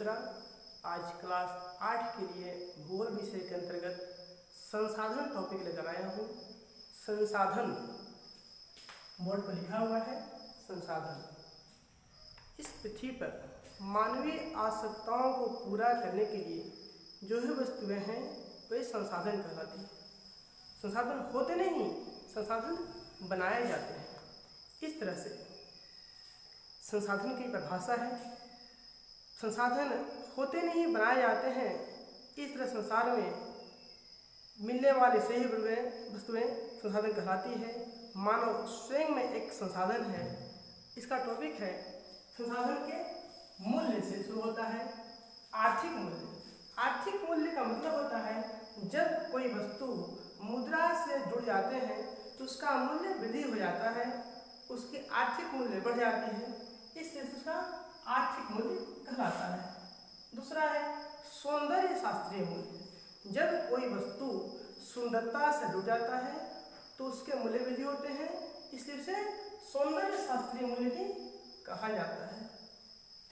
मिश्रा। आज क्लास 8 के लिए भूगोल विषय के अंतर्गत संसाधन टॉपिक लेकर आया हूँ। संसाधन बोर्ड पर लिखा हुआ है संसाधन। इस पृथ्वी पर मानवीय आवश्यकताओं को पूरा करने के लिए जो भी वस्तुएं हैं वे संसाधन कहलाती हैं। संसाधन होते नहीं, संसाधन बनाए जाते हैं। इस तरह से संसाधन की परिभाषा है, संसाधन होते नहीं बनाए जाते हैं। इस तरह संसार में मिलने वाली सही वस्तुएं संसाधन कहलाती है। मानव स्वयं में एक संसाधन है। इसका टॉपिक है संसाधन के मूल्य से शुरू होता है आर्थिक मूल्य। आर्थिक मूल्य का मतलब होता है जब कोई वस्तु मुद्रा से जुड़ जाते हैं तो उसका मूल्य वृद्धि हो जाता है, उसकी आर्थिक मूल्य बढ़ जाती है, इसलिए उसका आर्थिक मूल्य कहलाता है। दूसरा है सौंदर्य शास्त्रीय मूल्य। जब कोई वस्तु सुंदरता से जुड़ जाता है तो उसके मूल्य वृद्धि होते हैं, इसलिए उसे सौंदर्य शास्त्रीय मूल्य भी कहा जाता है।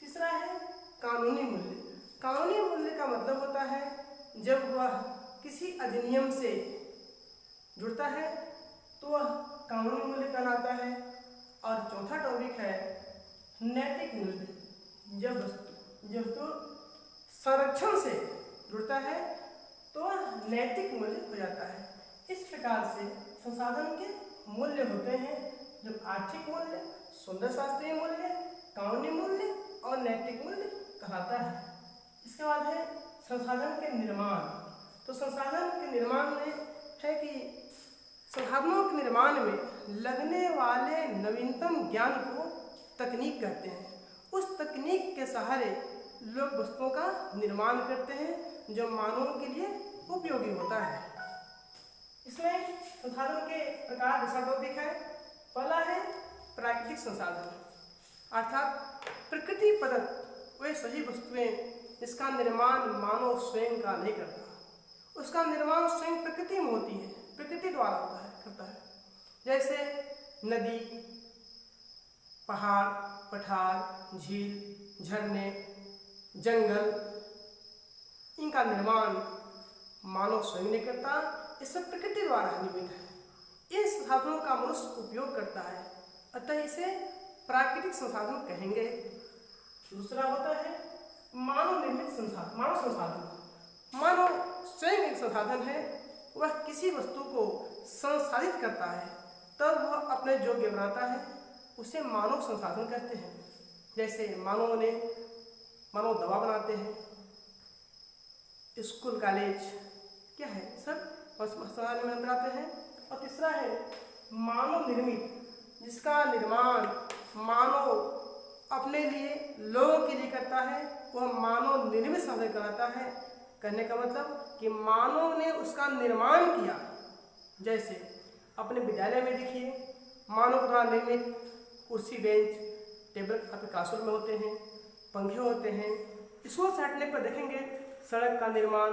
तीसरा है कानूनी मूल्य। कानूनी मूल्य का मतलब होता है जब वह किसी अधिनियम से जुड़ता है तो वह कानूनी मूल्य कहलाता है। और चौथा टॉपिक है नैतिक मूल्य। जब तो संरक्षण से जुड़ता है तो वह नैतिक मूल्य हो जाता है। इस प्रकार से संसाधन के मूल्य होते हैं जो आर्थिक मूल्य, सौंदर्य शास्त्रीय मूल्य, कानूनी मूल्य और नैतिक मूल्य कहलाता है। इसके बाद है संसाधन के निर्माण। तो संसाधन के निर्माण में है कि संसाधनों के निर्माण में लगने वाले नवीनतम ज्ञान को तकनीक कहते हैं। उस तकनीक के सहारे लोग वस्तुओं का निर्माण करते हैं जो मानव के लिए उपयोगी होता है। इसमें संसाधन के प्रकार दूसरा टॉपिक है, पहला है प्राकृतिक संसाधन, अर्थात प्रकृति प्रदत्त वे सही वस्तुएं जिसका निर्माण मानव स्वयं का नहीं करता। उसका निर्माण स्वयं प्रकृति में होती है, प्रकृति द्वारा करता है। जैसे नदी, पहाड़, पठार, झील, झरने, जंगल, इनका निर्माण मानव स्वयं नहीं करता, ये सब प्रकृति द्वारा निर्मित है। इन संसाधनों का मनुष्य उपयोग करता है, अतः इसे प्राकृतिक संसाधन कहेंगे। दूसरा होता है मानव निर्मित संसाधन। मानव संसाधन, मानव स्वयं एक संसाधन है। वह किसी वस्तु को संसाधित करता है तब वह अपने योग्य बनाता है, उसे मानव संसाधन कहते हैं। जैसे मानव दवा बनाते हैं, स्कूल कॉलेज क्या है सब संसाधन में बनाते हैं। और तीसरा है मानव निर्मित, जिसका निर्माण मानव अपने लिए, लोगों के लिए करता है, वह मानव निर्मित साधन कहलाता है। कहने का मतलब कि मानव ने उसका निर्माण किया। जैसे अपने विद्यालय में देखिए, मानव द्वारा निर्मित कुर्सी, बेंच, टेबल आपके क्लासरूम में होते हैं, पंखे होते हैं। स्कूल से हटने पर देखेंगे सड़क का निर्माण,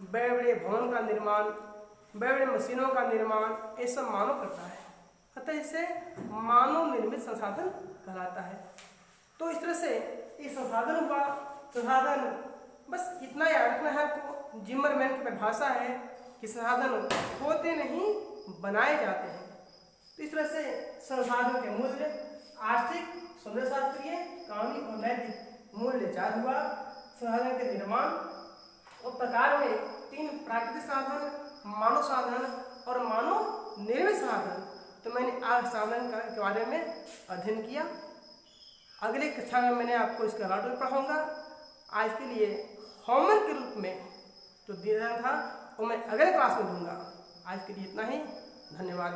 बड़े बड़े भवन का निर्माण, बड़े बड़े मशीनों का निर्माण, ये सब मानव करता है, अतः इसे मानव निर्मित संसाधन कहलाता है। तो इस तरह से ये संसाधन हुआ। संसाधन बस इतना याद रखना है आपको, जिमरमैन की परिभाषा है कि संसाधन होते नहीं बनाए जाते हैं। तो इस तरह से संसाधन के मूल्य आर्थिक, सौंदर्य शास्त्रीय, कानूनी और नैतिक मूल्य चार हुआ। संसाधन के निर्माण और प्रकार में तीन प्राकृतिक साधन, मानव साधन और मानव निर्मित साधन। तो मैंने आज साधन के बारे में अध्ययन किया। अगले कक्षा में मैंने आपको इसका टॉपिक पढ़ाऊंगा। आज के लिए होमवर्क के रूप में जो दिया था वो मैं अगले क्लास में दूंगा। आज के लिए इतना ही, धन्यवाद।